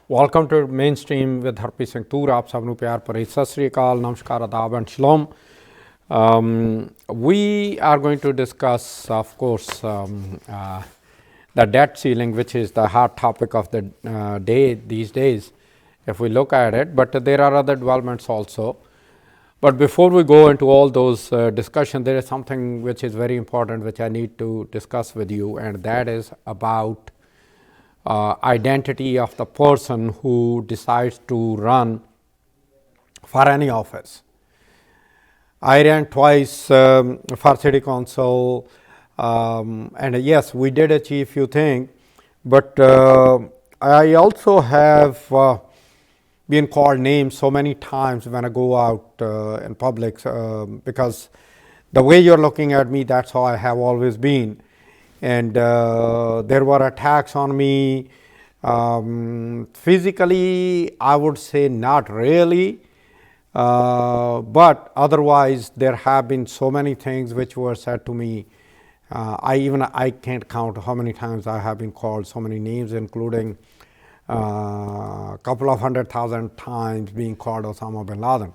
Welcome to Mainstream with Harpreet Singh Toor. आप सबनों प्यार भरी सत श्री अकाल, नमस्कार, आदाब and shalom. We are going to discuss, of course, the debt ceiling, which is the hot topic of the day these days, if we look at it. But there are other developments also. But before we go into all those discussions, there is something which is very important, which I need to discuss with you, and that is about identity of the person who decides to run for any office. I ran twice for city council, and yes, we did achieve few things, but I also have been called names so many times when I go out in public, because the way you're looking at me, that's how I have always been. And there were attacks on me. Physically, I would say not really, but otherwise there have been so many things which were said to me. I can't count how many times I have been called so many names, including a couple of 100,000 times being called Osama bin Laden.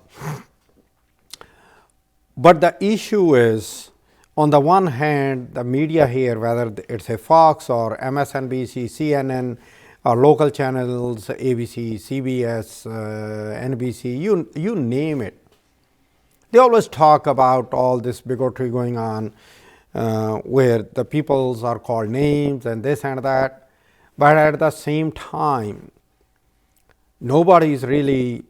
But the issue is, on the one hand, the media here, whether it's a Fox or MSNBC, CNN, or local channels, ABC, CBS, NBC, you name it, they always talk about all this bigotry going on, where the peoples are called names and this and that. But at the same time, nobody is really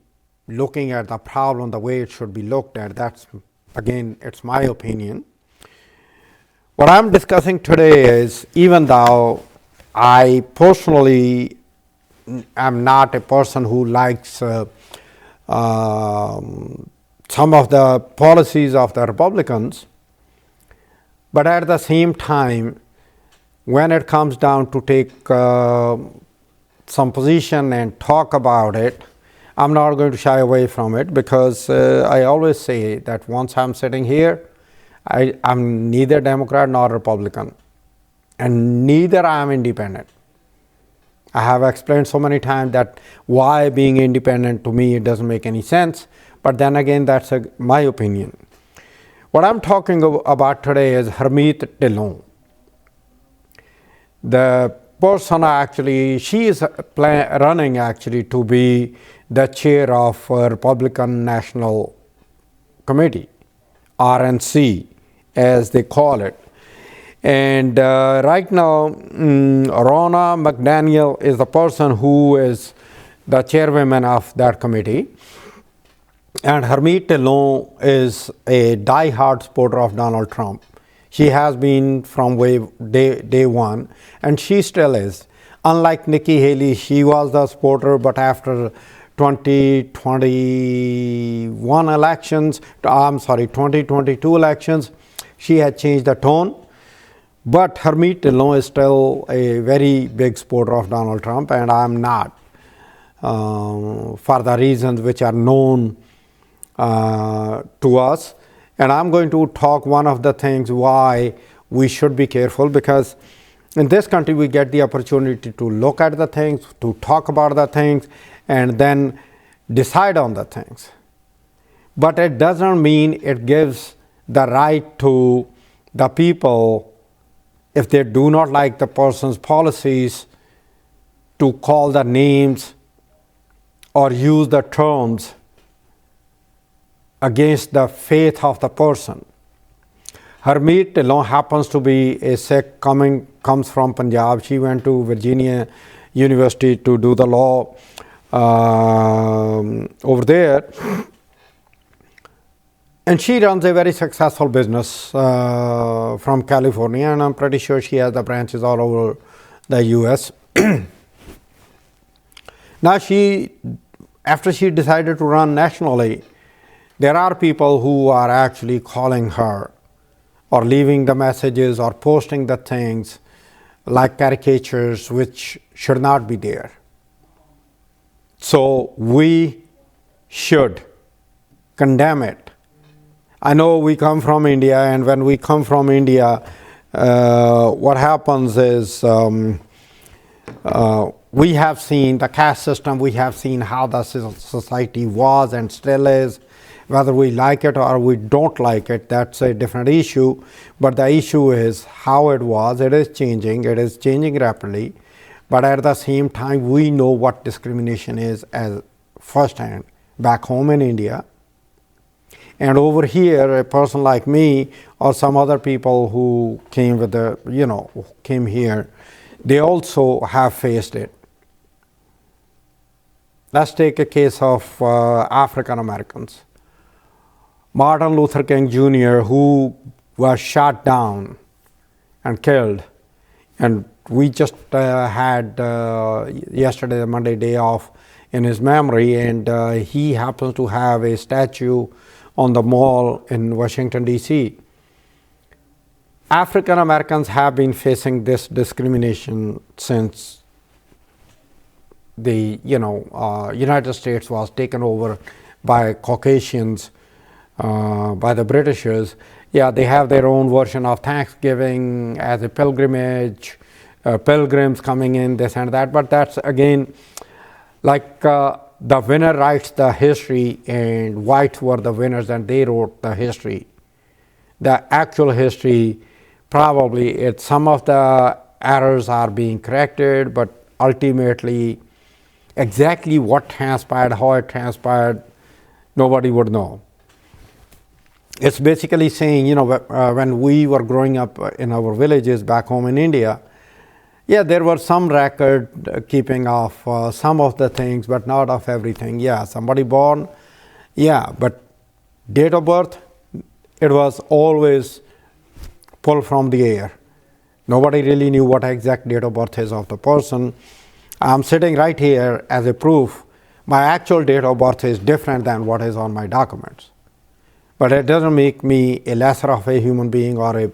looking at the problem the way it should be looked at. That's, again, it's my opinion. What I'm discussing today is, even though I personally am not a person who likes some of the policies of the Republicans, but at the same time, when it comes down to take some position and talk about it, I'm not going to shy away from it, because I always say that once I'm sitting here, I'm neither Democrat nor Republican, and neither I am independent. I have explained so many times that why being independent, to me it doesn't make any sense, but then again, that's my opinion. What I'm talking about today is Harmeet Dhillon. The person actually, she is running actually to be the chair of Republican National Committee, RNC, as they call it. And right now, Ronna McDaniel is the person who is the chairwoman of that committee. And Harmeet Dhillon is a die-hard supporter of Donald Trump. She has been from day one, and she still is. Unlike Nikki Haley, she was the supporter, but after 2022 elections, she had changed the tone. But Harmeet Dhillon is still a very big supporter of Donald Trump, and I am not, for the reasons which are known to us. And I'm going to talk one of the things why we should be careful, because in this country we get the opportunity to look at the things, to talk about the things, and then decide on the things. But it doesn't mean it gives the right to the people, if they do not like the person's policies, to call the names or use the terms against the faith of the person. Harmeet Dhillon happens to be a Sikh, comes from Punjab. She went to Virginia University to do the law over there. And she runs a very successful business from California, and I'm pretty sure she has the branches all over the US. Now after she decided to run nationally, there are people who are actually calling her or leaving the messages or posting the things like caricatures which should not be there. So we should condemn it. I know we come from India, and when we come from India, what happens is We have seen the caste system, we have seen how the society was and still is. Whether we like it or we don't like it, that's a different issue. But the issue is how it was. It is changing rapidly. But at the same time, we know what discrimination is as firsthand back home in India. And over here, a person like me or some other people who came with the, came here, they also have faced it. Let's take a case of African Americans. Martin Luther King Jr., who was shot down and killed, and we just had yesterday, the Monday day off in his memory, and he happens to have a statue on the mall in Washington, D.C. African Americans have been facing this discrimination since the United States was taken over by Caucasians, by the Britishers. Yeah, they have their own version of Thanksgiving as a pilgrimage, pilgrims coming in, this and that. But that's again like the winner writes the history, and whites were the winners and they wrote the history. The actual history, probably some of the errors are being corrected, but ultimately exactly what transpired, how it transpired, nobody would know. It's basically saying, when we were growing up in our villages back home in India, yeah, there were some record keeping of some of the things, but not of everything. Yeah, somebody born, yeah, but date of birth, it was always pulled from the air. Nobody really knew what exact date of birth is of the person. I'm sitting right here as a proof. My actual date of birth is different than what is on my documents. But it doesn't make me a lesser of a human being or a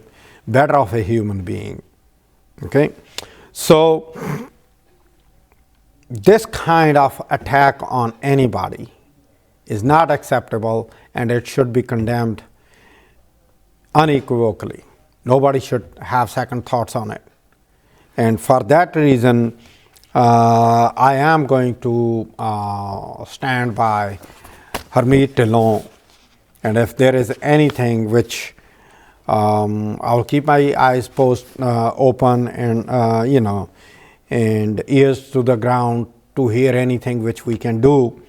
better of a human being. Okay? So, this kind of attack on anybody is not acceptable, and it should be condemned unequivocally. Nobody should have second thoughts on it. And for that reason, I am going to stand by Harmeet Dhillon. And if there is anything which I'll keep my eyes open and and ears to the ground to hear anything which we can do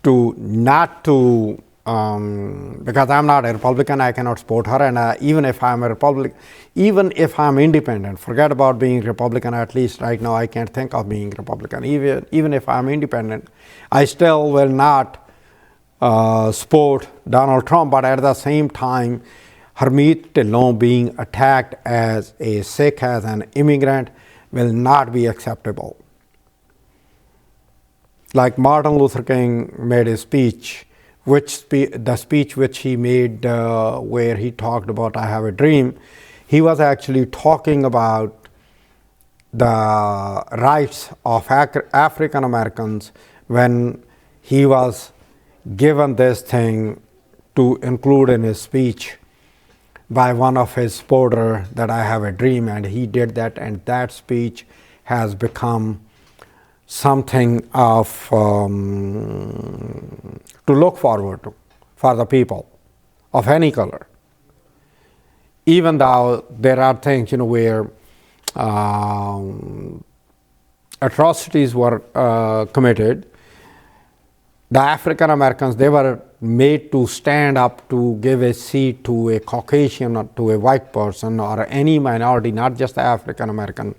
to not to because I'm not a Republican, I cannot support her, and even if I'm a Republican, even if I'm independent, forget about being Republican. At least right now I can't think of being Republican. Even if I'm independent, I still will not support Donald Trump. But at the same time, Harmeet Dhillon being attacked as a Sikh, as an immigrant, will not be acceptable. Like Martin Luther King made a speech, the speech which he made where he talked about I have a dream, he was actually talking about the rights of African Americans when he was given this thing to include in his speech by one of his supporters that I have a dream, and he did that, and that speech has become something of to look forward to for the people of any color. Even though there are things where atrocities were committed, the African Americans, they were made to stand up to give a seat to a Caucasian or to a white person or any minority, not just the African American.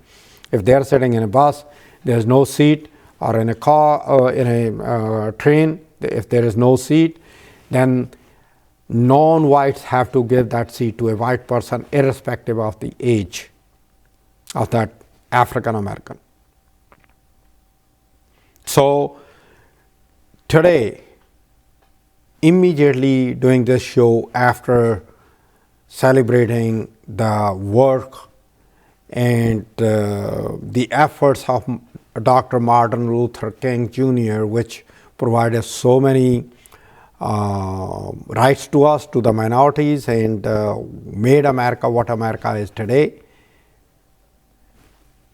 If they are sitting in a bus, there is no seat, or in a car or in a train, if there is no seat, then non-whites have to give that seat to a white person irrespective of the age of that African American. So today, immediately doing this show after celebrating the work and the efforts of Dr. Martin Luther King Jr., which provided so many rights to us, to the minorities, and made America what America is today.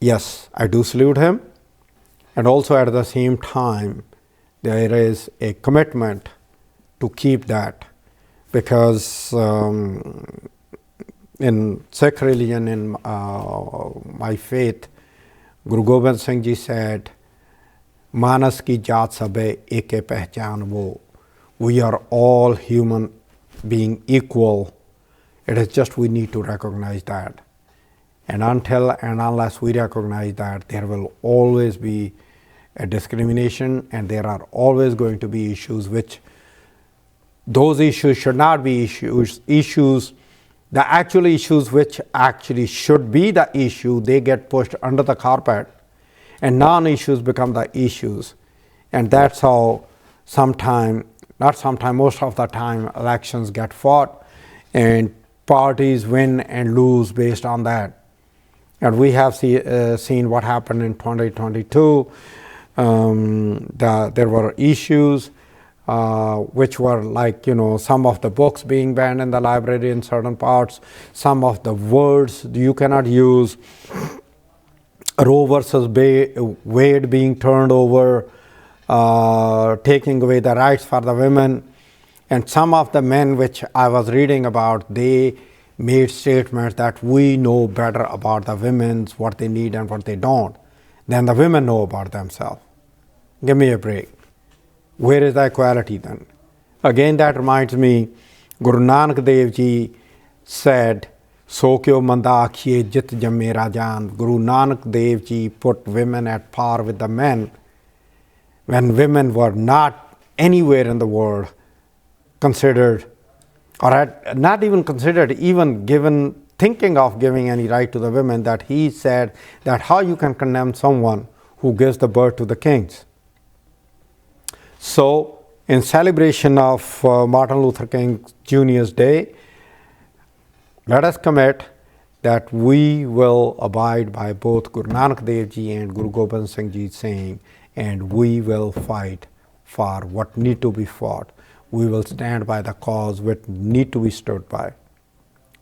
yes, I do salute him. And also at the same time, there is a commitment to keep that, because in Sikh religion, in my faith, Guru Gobind Singh Ji said, Manas ki jaat sabe eke pehchan wo. We are all human being equal. It is just we need to recognize that. And until and unless we recognize that, there will always be a discrimination, and there are always going to be issues which those issues should not be issues. The actual issues which actually should be the issue, they get pushed under the carpet, and non-issues become the issues. And that's how most of the time elections get fought, and parties win and lose based on that. And we have seen what happened in 2022. There were issues which were like, some of the books being banned in the library in certain parts, some of the words you cannot use, Roe versus Wade being turned over, taking away the rights for the women. And some of the men which I was reading about, they made statements that we know better about the women, what they need and what they don't, than the women know about themselves. Give me a break. Where is the equality then? Again, that reminds me, Guru Nanak Dev Ji said, So kyo manda akhiye jit jamme rajan. Guru Nanak Dev Ji put women at par with the men when women were not anywhere in the world considered, or not even considered, even given, thinking of giving any right to the women, that he said that how you can condemn someone who gives the birth to the kings. So, in celebration of Martin Luther King Jr.'s Day, let us commit that we will abide by both Guru Nanak Dev Ji and Guru Gobind Singh Ji saying, and we will fight for what need to be fought. We will stand by the cause which need to be stood by.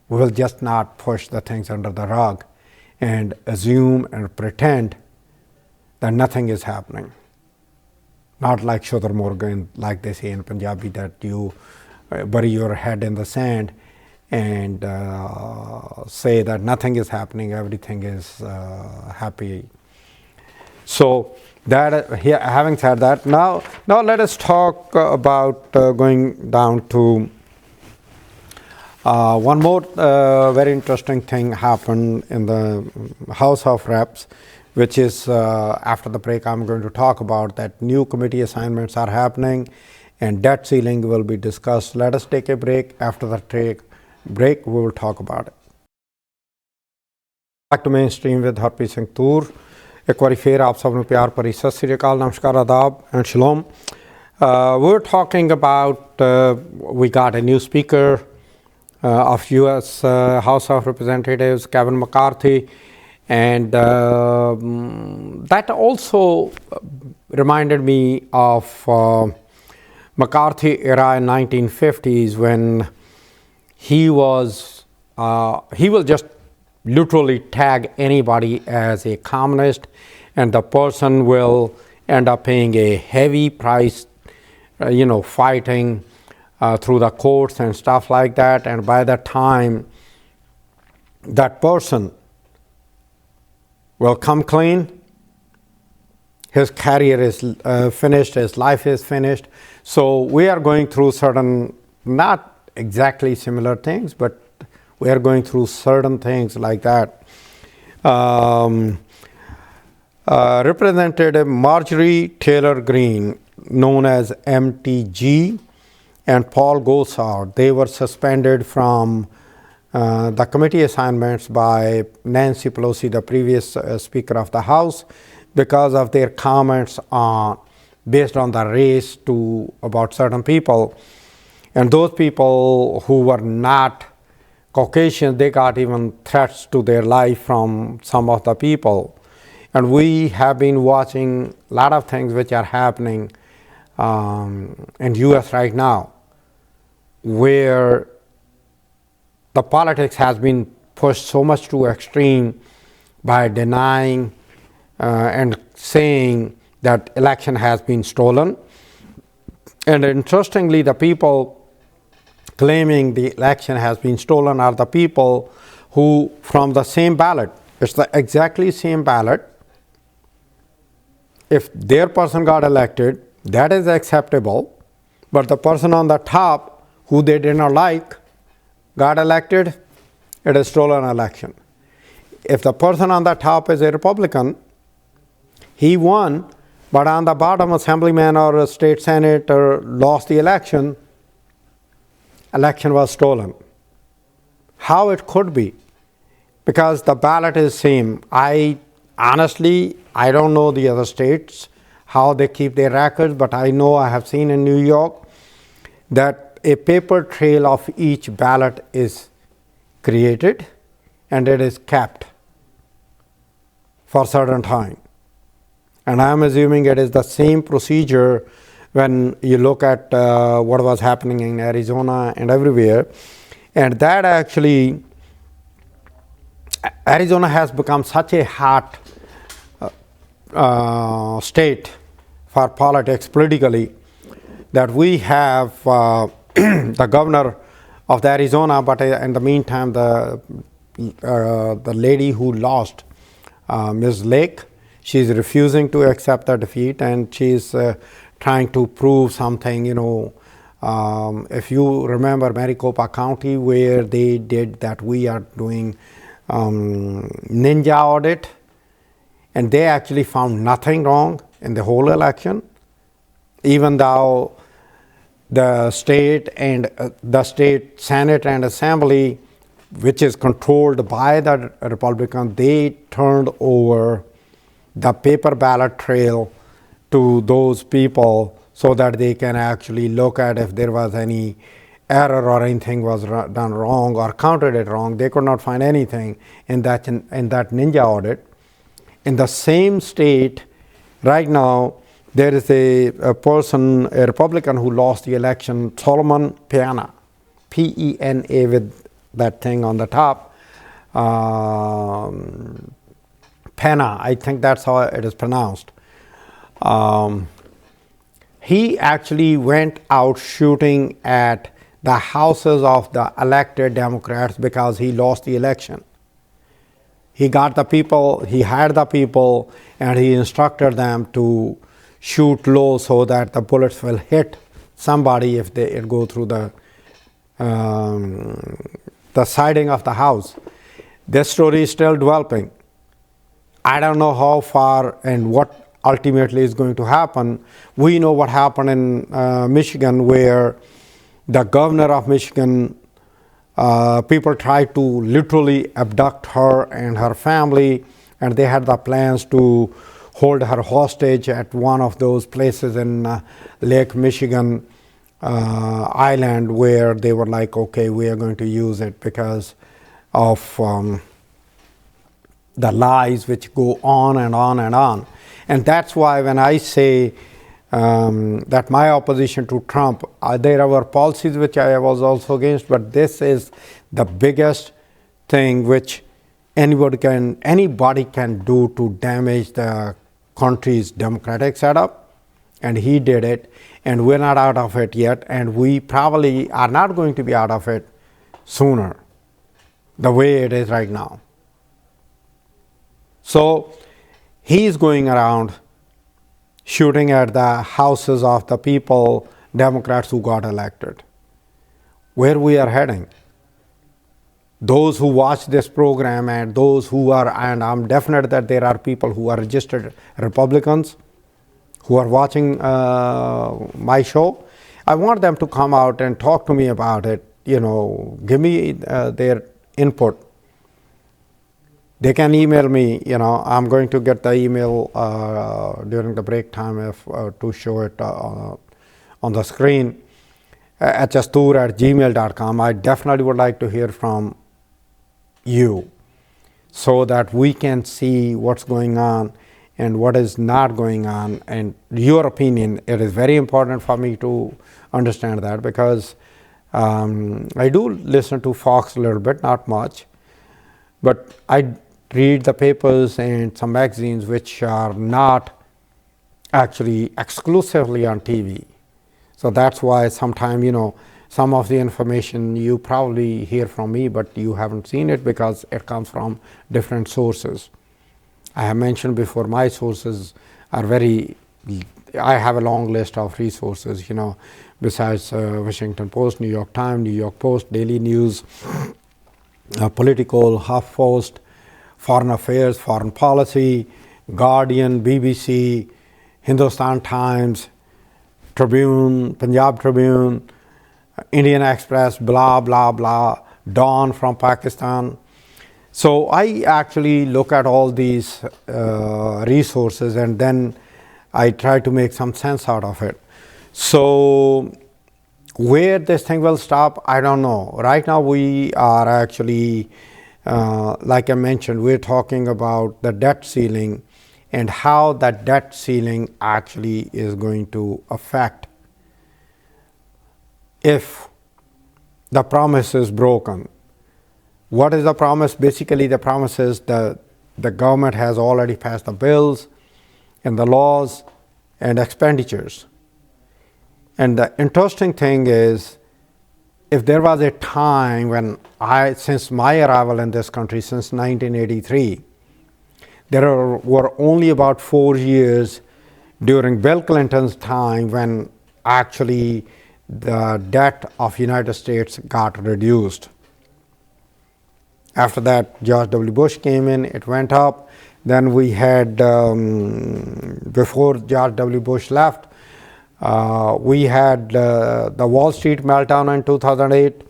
We will just not push the things under the rug and assume and pretend that nothing is happening. Not like Shudar Morgan, like they say in Punjabi, that you bury your head in the sand and say that nothing is happening, everything is happy. So, having said that, now let us talk about going down to one more very interesting thing happened in the House of Reps, which is after the break I'm going to talk about, that new committee assignments are happening and debt ceiling will be discussed. Let us take a break. After the break, we will talk about it. Back to Mainstream with Harpreet Singh Toor. एक बार फिर आप सब ने प्यार भरी सत श्री अकाल, नमस्कार, आदाब and shalom. We're talking about, we got a new speaker of U.S. House of Representatives, Kevin McCarthy, and that also reminded me of McCarthy era in 1950s when he will just literally tag anybody as a communist, and the person will end up paying a heavy price, fighting through the courts and stuff like that. And by the time that person will come clean, his career is finished, his life is finished. So we are going through certain, not exactly similar things, but we are going through certain things like that. Representative Marjorie Taylor Greene, known as MTG, and Paul Gosar, they were suspended from the committee assignments by Nancy Pelosi, the previous Speaker of the House, because of their comments based on the race about certain people. And those people who were not Caucasians, they got even threats to their life from some of the people. And we have been watching a lot of things which are happening in U.S. right now, where the politics has been pushed so much to extreme by denying and saying that election has been stolen. And interestingly, the people claiming the election has been stolen are the people who, from the same ballot, it's the exactly same ballot. If their person got elected, that is acceptable, but the person on the top who they did not like got elected, it is stolen election. If the person on the top is a Republican, he won, but on the bottom, assemblyman or a state senator lost the election, election was stolen. How it could be? Because the ballot is same. Honestly, I don't know the other states, how they keep their records, but I know I have seen in New York that a paper trail of each ballot is created and it is kept for a certain time. And I am assuming it is the same procedure when you look at what was happening in Arizona and everywhere. And that actually, Arizona has become such a hot state for politics politically that we have the governor of the Arizona, but in the meantime the lady who lost, Ms. Lake, she's refusing to accept the defeat, and she's trying to prove something. If you remember Maricopa County, where they did that, we are doing ninja audit, and they actually found nothing wrong in the whole election, even though the state and the state Senate and Assembly, which is controlled by the Republicans, they turned over the paper ballot trail to those people so that they can actually look at if there was any error or anything was done wrong or counted it wrong. They could not find anything in that ninja audit. In the same state, right now, there is a Republican who lost the election, Solomon Pena, P-E-N-A with that thing on the top. Pena, I think that's how it is pronounced. He actually went out shooting at the houses of the elected Democrats because he lost the election. He got the people, he hired the people, and he instructed them to shoot low so that the bullets will hit somebody if it go through the siding of the house. This story is still developing. I don't know how far and what ultimately is going to happen. We know what happened in Michigan, where the governor of Michigan, people tried to literally abduct her and her family, and they had the plans to hold her hostage at one of those places in Lake Michigan island, where they were like, okay, we are going to use it because of the lies which go on and on and on. And that's why when I say that my opposition to Trump, there are policies which I was also against, but this is the biggest thing which anybody can do to damage the country's democratic setup, and he did it, and we're not out of it yet, and we probably are not going to be out of it sooner, the way it is right now. So he is going around shooting at the houses of the people, Democrats who got elected. Where we are heading? Those who watch this program and those who are, and I'm definite that there are people who are registered Republicans who are watching my show, I want them to come out and talk to me about it, give me their input. They can email me, I'm going to get the email during the break time to show it on the screen, hstoor@gmail.com. I definitely would like to hear from you so that we can see what's going on and what is not going on, and your opinion. It is very important for me to understand that, because I do listen to Fox a little bit, not much, but read the papers and some magazines which are not actually exclusively on TV. So that's why sometimes, some of the information you probably hear from me, but you haven't seen it because it comes from different sources. I have mentioned before, my sources are I have a long list of resources, besides Washington Post, New York Times, New York Post, Daily News, Political, HuffPost, Foreign Affairs, Foreign Policy, Guardian, BBC, Hindustan Times, Tribune, Punjab Tribune, Indian Express, blah, blah, blah, Dawn from Pakistan. So I actually look at all these resources and then I try to make some sense out of it. So where this thing will stop, I don't know. Right now we are actually, like I mentioned, we're talking about the debt ceiling and how that debt ceiling actually is going to affect if the promise is broken. What is the promise? Basically, the promise is that the government has already passed the bills and the laws and expenditures. And the interesting thing is, if there was a time when since my arrival in this country, since 1983, there were only about 4 years during Bill Clinton's time when actually the debt of United States got reduced. After that, George W. Bush came in, it went up. Then we had, before George W. Bush left, we had the Wall Street meltdown in 2008.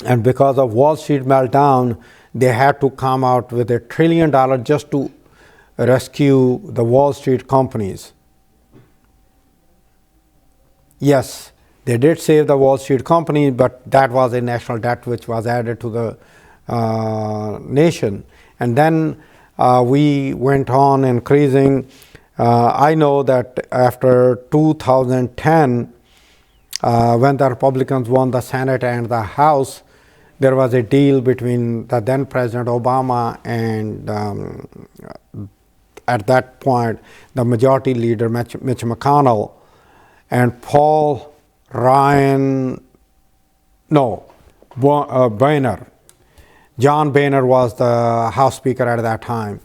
And because of Wall Street meltdown, they had to come out with $1 trillion just to rescue the Wall Street companies. Yes, they did save the Wall Street companies, but that was a national debt which was added to the nation. And then we went on increasing. I know that after 2010, when the Republicans won the Senate and the House, there was a deal between the then President Obama and at that point the majority leader Mitch McConnell and Boehner. John Boehner was the House Speaker at that time.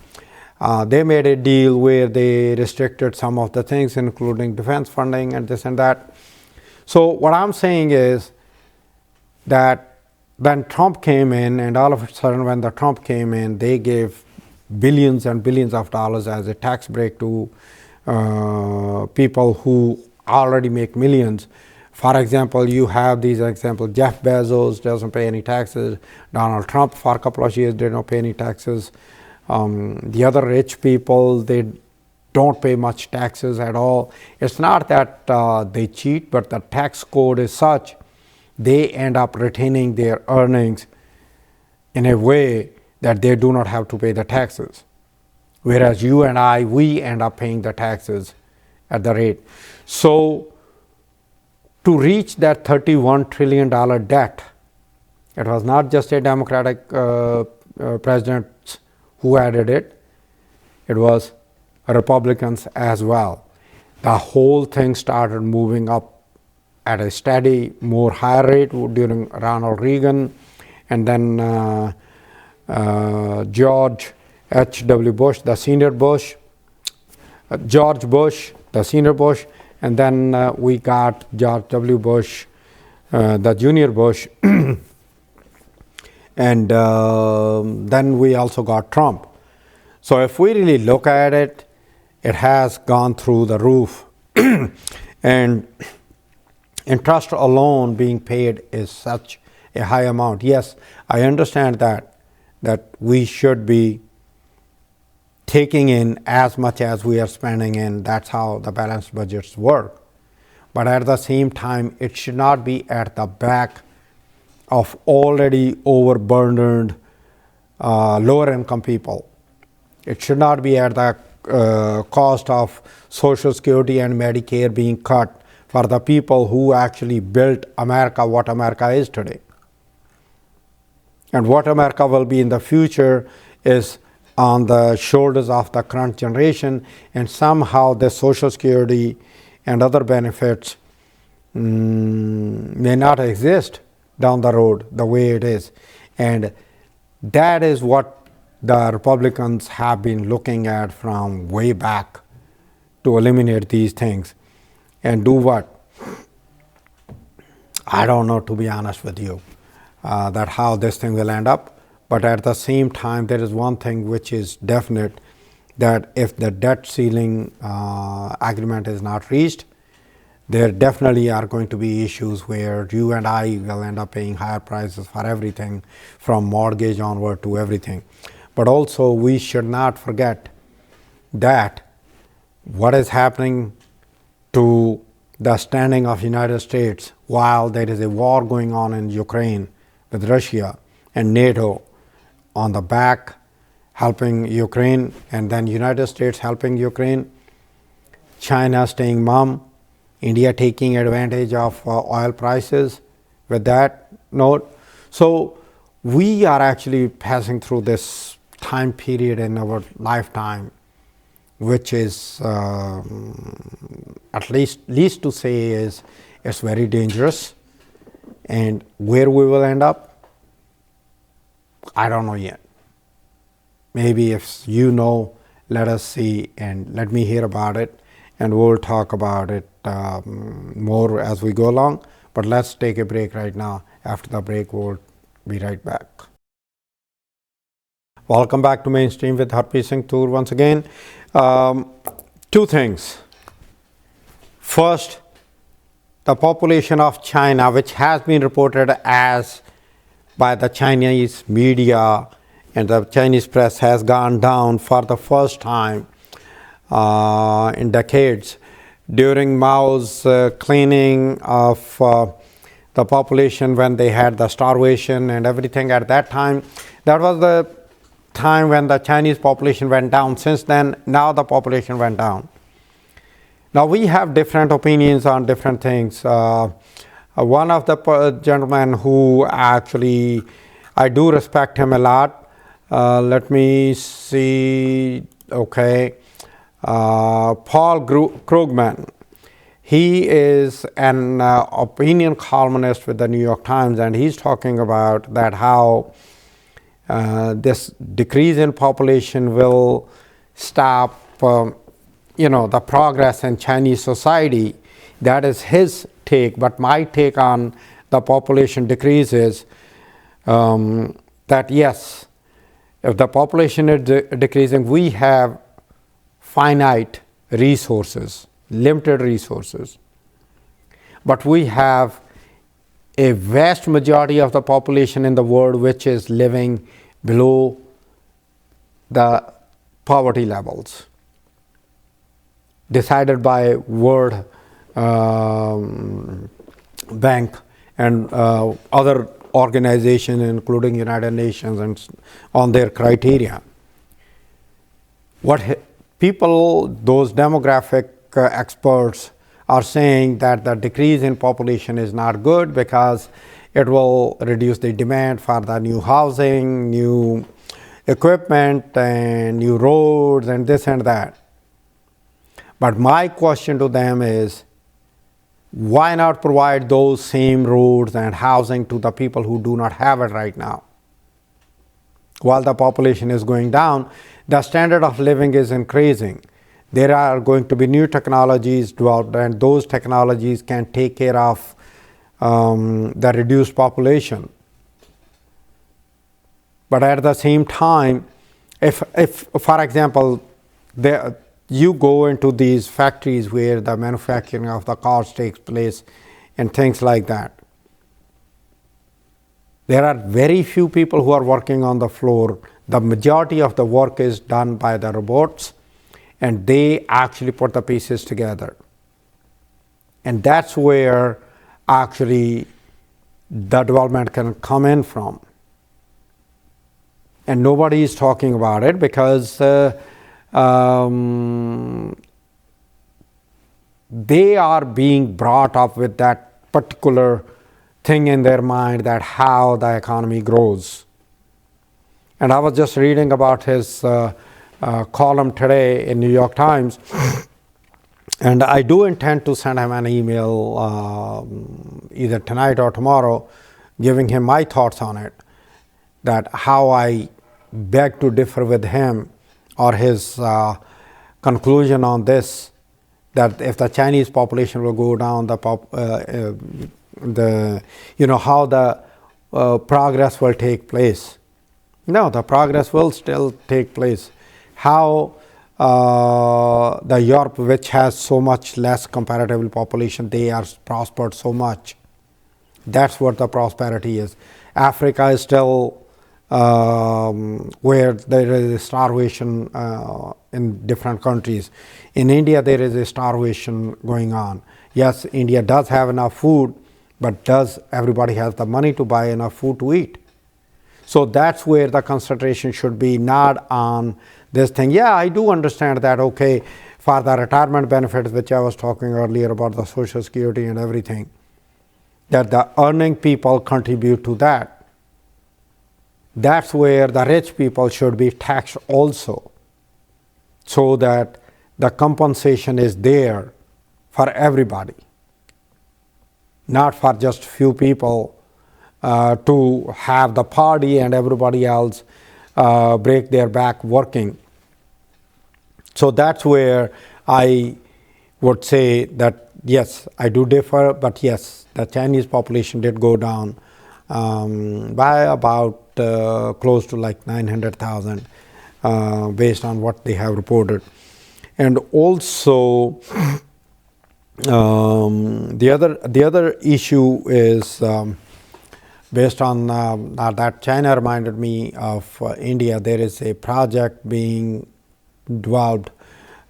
They made a deal where they restricted some of the things, including defense funding and this and that. So what I'm saying is that when Trump came in, and all of a sudden when the Trump came in, they gave billions and billions of dollars as a tax break to people who already make millions. For example, you have these examples. Jeff Bezos doesn't pay any taxes. Donald Trump for a couple of years did not pay any taxes. The other rich people, they don't pay much taxes at all. It's not that they cheat, but the tax code is such, they end up retaining their earnings in a way that they do not have to pay the taxes. Whereas you and I, we end up paying the taxes at the rate. So to reach that $31 trillion debt, it was not just a Democratic president who added it, it was Republicans as well. The whole thing started moving up at a steady, more higher rate during Ronald Reagan, and then George H.W. Bush, the senior Bush, George Bush, the senior Bush, and then we got George W. Bush, the junior Bush, and then we also got Trump. So if we really look at it, it has gone through the roof. And interest alone being paid is such a high amount. Yes, I understand that we should be taking in as much as we are spending in. That's how the balanced budgets work. But at the same time, it should not be at the back of already overburdened lower income people. It should not be at the cost of Social Security and Medicare being cut for the people who actually built America, what America is today. And what America will be in the future is on the shoulders of the current generation, and somehow the social security and other benefits may not exist down the road the way it is. And that is what the Republicans have been looking at from way back, to eliminate these things. And do what? I don't know, to be honest with you, that how this thing will end up. But at the same time, there is one thing which is definite, that if the debt ceiling agreement is not reached, there definitely are going to be issues where you and I will end up paying higher prices for everything, from mortgage onward to everything. But also, we should not forget that what is happening to the standing of United States while there is a war going on in Ukraine with Russia and NATO on the back helping Ukraine, and then United States helping Ukraine, China staying mum, India taking advantage of oil prices with that note. So we are actually passing through this time period in our lifetime, which is at least to say is it's very dangerous. And where we will end up, I don't know yet. Maybe if you know, let us see and let me hear about it, and we'll talk about it more as we go along. But let's take a break right now. After the break, we'll be right back. Welcome back to Mainstream with Harpreet Singh Toor once again. Two things. First, the population of China, which has been reported as by the Chinese media and the Chinese press, has gone down for the first time in decades. During Mao's cleaning of the population, when they had the starvation and everything at that time, that was the time when the Chinese population went down. Since then, now the population went down. Now we have different opinions on different things. One of the gentlemen who actually, I do respect him a lot. Let me see, okay. Paul Krugman. He is an opinion columnist with the New York Times, and he's talking about that how this decrease in population will stop, the progress in Chinese society. That is his take. But my take on the population decrease is that yes, if the population is decreasing, we have finite resources, limited resources. But we have a vast majority of the population in the world which is living below the poverty levels decided by World Bank and other organizations, including United Nations, and on their criteria. What people, those demographic experts, are saying that the decrease in population is not good because it will reduce the demand for the new housing, new equipment, and new roads, and this and that. But my question to them is, why not provide those same roads and housing to the people who do not have it right now? While the population is going down, the standard of living is increasing. There are going to be new technologies developed, and those technologies can take care of the reduced population. But at the same time, if for example, you go into these factories where the manufacturing of the cars takes place and things like that, there are very few people who are working on the floor. The majority of the work is done by the robots, and they actually put the pieces together. And that's where actually the development can come in from. And nobody is talking about it because they are being brought up with that particular thing in their mind, that how the economy grows. And I was just reading about his column today in New York Times, and I do intend to send him an email either tonight or tomorrow, giving him my thoughts on it, that how I beg to differ with him or his conclusion on this, that if the Chinese population will go down, how the progress will take place. No, the progress will still take place. How the Europe, which has so much less comparatively population, they are prospered so much. That's what the prosperity is. Africa is still where there is a starvation in different countries. In India, there is a starvation going on. Yes, India does have enough food, but does everybody have the money to buy enough food to eat? So that's where the concentration should be, not on this thing. Yeah, I do understand that, okay, for the retirement benefits, which I was talking earlier about the Social Security and everything, that the earning people contribute to that. That's where the rich people should be taxed also, so that the compensation is there for everybody, not for just few people to have the party and everybody else break their back working. So that's where I would say that, yes, I do differ, but yes, the Chinese population did go down by about close to like 900,000 based on what they have reported. And also the other issue is based on that China reminded me of India. There is a project being developed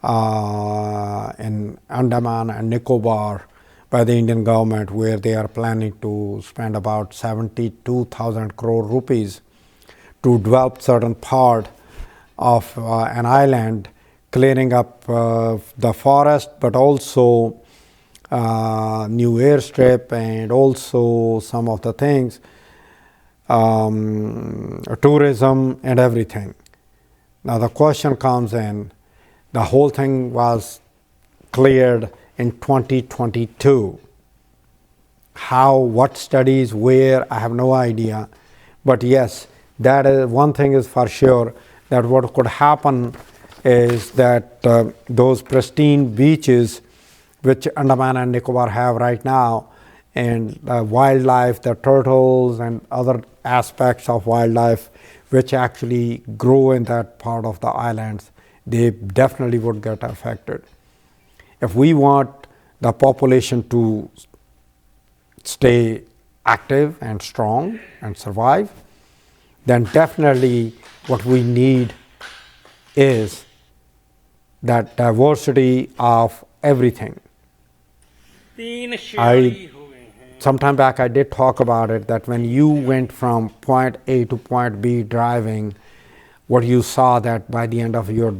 in Andaman and Nicobar by the Indian government, where they are planning to spend about 72,000 crore rupees to develop certain part of an island, clearing up the forest, but also new airstrip and also some of the things, tourism and everything. Now the question comes in, the whole thing was cleared in 2022. How, what studies, where, I have no idea. But yes, that is one thing is for sure, that what could happen is that those pristine beaches which Andaman and Nicobar have right now, and wildlife, the turtles and other aspects of wildlife which actually grow in that part of the islands, they definitely would get affected. If we want the population to stay active and strong and survive, then definitely what we need is that diversity of everything. Sometime back I did talk about it, that when you went from point A to point B driving, what you saw that by the end of your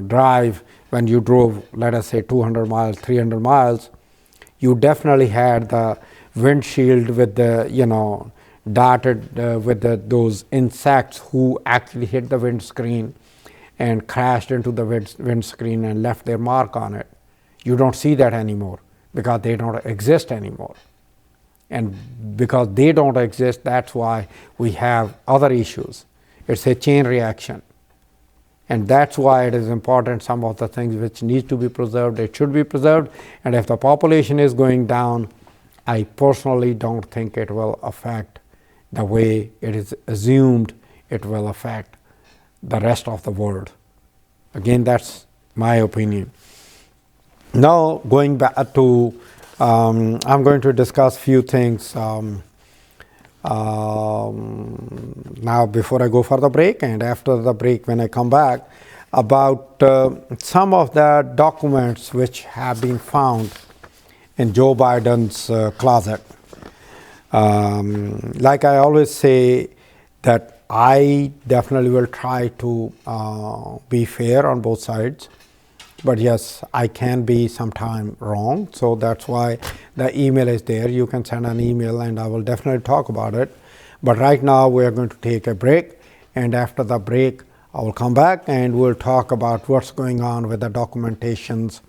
drive, when you drove, let us say 200 miles, 300 miles, you definitely had the windshield with the, dotted with those insects who actually hit the windscreen and crashed into the windscreen and left their mark on it. You don't see that anymore because they don't exist anymore. And because they don't exist, that's why we have other issues. It's a chain reaction. And that's why it is important, some of the things which need to be preserved, it should be preserved. And if the population is going down, I personally don't think it will affect the way it is assumed it will affect the rest of the world. Again, that's my opinion. Now, going back to, I'm going to discuss few things now before I go for the break, and after the break when I come back, about some of the documents which have been found in Joe Biden's closet. Like I always say, that I definitely will try to be fair on both sides. But yes, I can be sometime wrong, so that's why the email is there. You can send an email and I will definitely talk about it. But right now we are going to take a break, and after the break, I will come back and we'll talk about what's going on with the documentations,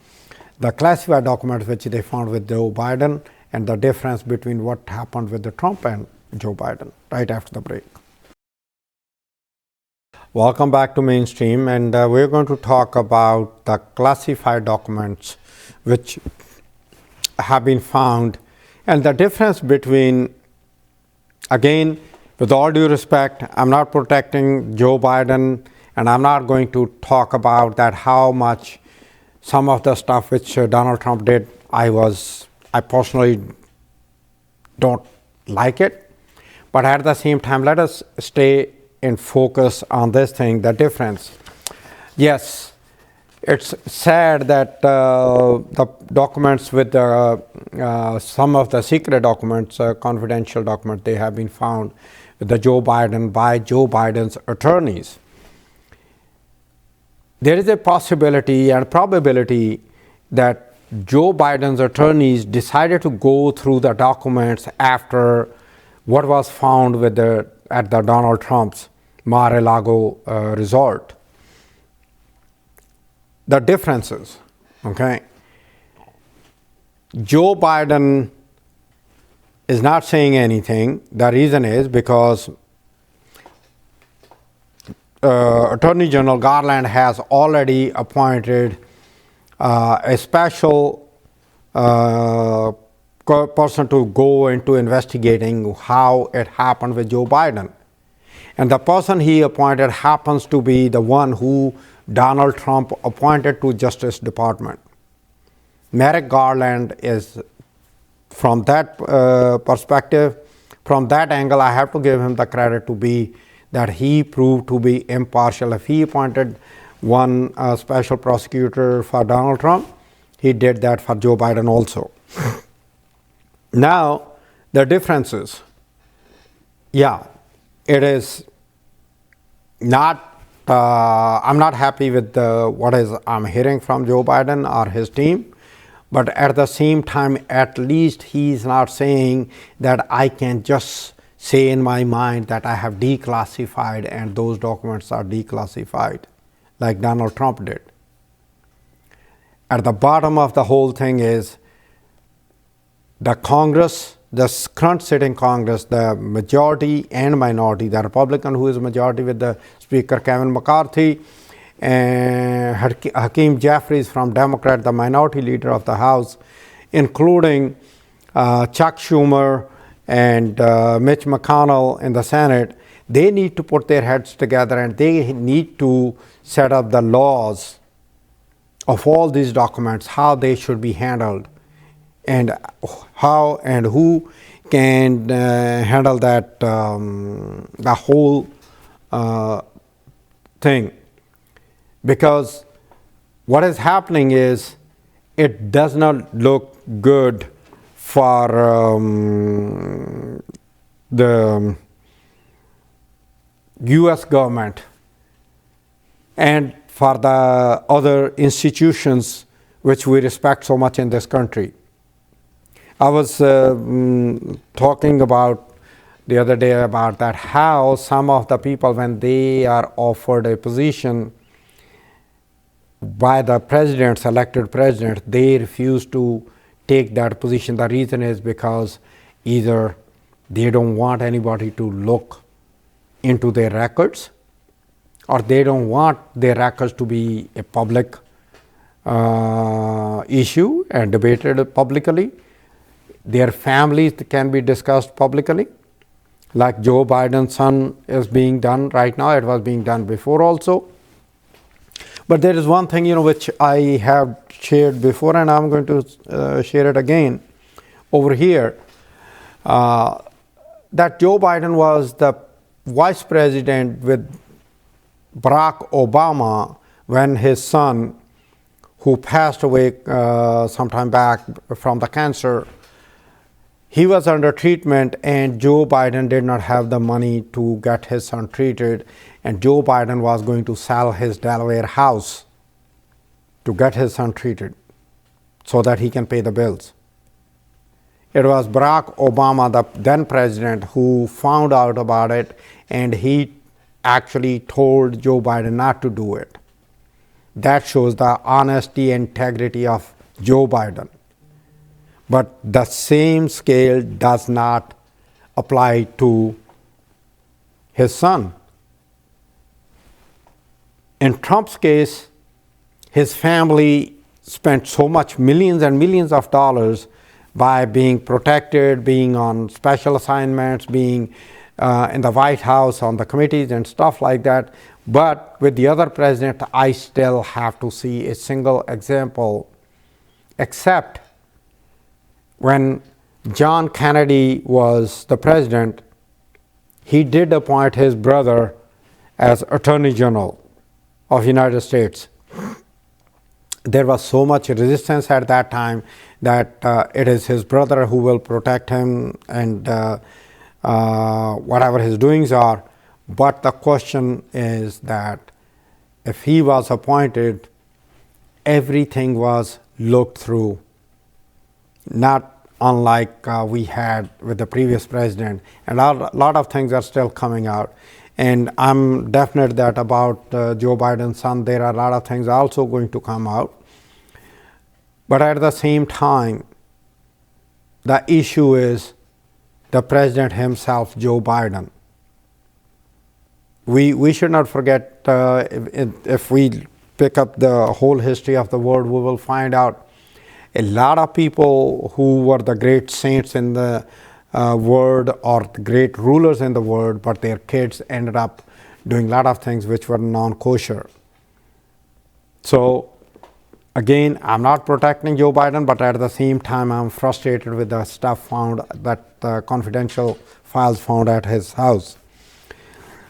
the classified documents which they found with Joe Biden, and the difference between what happened with the Trump and Joe Biden right after the break. Welcome back to Mainstream, and we're going to talk about the classified documents which have been found and the difference between, again, with all due respect, I'm not protecting Joe Biden, and I'm not going to talk about that how much some of the stuff which Donald Trump did, I personally don't like it. But at the same time, let us stay in focus on this thing, the difference. Yes, it's sad that the documents with some of the secret documents, confidential documents, they have been found with the Joe Biden by Joe Biden's attorneys. There is a possibility and probability that Joe Biden's attorneys decided to go through the documents after what was found at the Donald Trump's Mar-a-Lago resort. The differences, okay? Joe Biden is not saying anything. The reason is because Attorney General Garland has already appointed a special person to go into investigating how it happened with Joe Biden. And the person he appointed happens to be the one who Donald Trump appointed to Justice Department. Merrick Garland is, from that perspective, from that angle, I have to give him the credit to be that he proved to be impartial. If he appointed one special prosecutor for Donald Trump, he did that for Joe Biden also. Now, the differences. Yeah, it is not, I'm not happy with what I'm hearing from Joe Biden or his team. But at the same time, at least he's not saying that I can just say in my mind that I have declassified and those documents are declassified, like Donald Trump did. At the bottom of the whole thing is the Congress, the current sitting Congress, the majority and minority, the Republican who is majority with the Speaker Kevin McCarthy, and Hakeem Jeffries from Democrat, the minority leader of the House, including Chuck Schumer and Mitch McConnell in the Senate, they need to put their heads together and they need to set up the laws of all these documents, how they should be handled, and how and who can handle that, the whole thing. Because what is happening is it does not look good for the US government and for the other institutions which we respect so much in this country. I was talking about the other day about that, how some of the people, when they are offered a position by the presidents, elected presidents, they refuse to take that position. The reason is because either they don't want anybody to look into their records, or they don't want their records to be a public issue and debated publicly. Their families can be discussed publicly, like Joe Biden's son is being done right now. It was being done before also. But there is one thing, which I have shared before, and I'm going to share it again over here, that Joe Biden was the vice president with Barack Obama when his son, who passed away sometime back from the cancer, he was under treatment, and Joe Biden did not have the money to get his son treated, and Joe Biden was going to sell his Delaware house to get his son treated so that he can pay the bills. It was Barack Obama, the then president, who found out about it, and he actually told Joe Biden not to do it. That shows the honesty and integrity of Joe Biden. But the same scale does not apply to his son. In Trump's case, his family spent so much millions and millions of dollars by being protected, being on special assignments, being in the White House, on the committees and stuff like that. But with the other president, I still have to see a single example, except when John Kennedy was the president, he did appoint his brother as Attorney General of the United States. There was so much resistance at that time that it is his brother who will protect him and whatever his doings are. But the question is that if he was appointed, everything was looked through, not unlike we had with the previous president. And a lot of things are still coming out. And I'm definite that about Joe Biden's son, there are a lot of things also going to come out. But at the same time, the issue is the president himself, Joe Biden. We should not forget, if we pick up the whole history of the world, we will find out a lot of people who were the great saints in the world or the great rulers in the world, but their kids ended up doing a lot of things which were non-kosher. So again, I'm not protecting Joe Biden, but at the same time, I'm frustrated with the stuff found, that confidential files found at his house.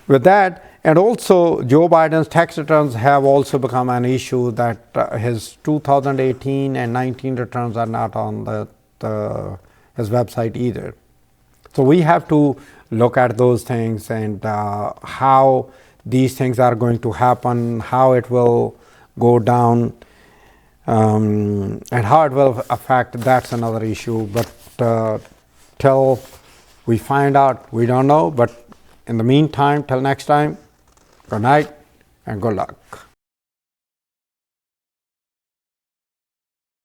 With that, and also Joe Biden's tax returns have also become an issue, that his 2018 and 19 returns are not on his website either. So we have to look at those things and how these things are going to happen, how it will go down, and how it will affect, that's another issue. But till we find out, we don't know. But in the meantime, till next time, good night and good luck.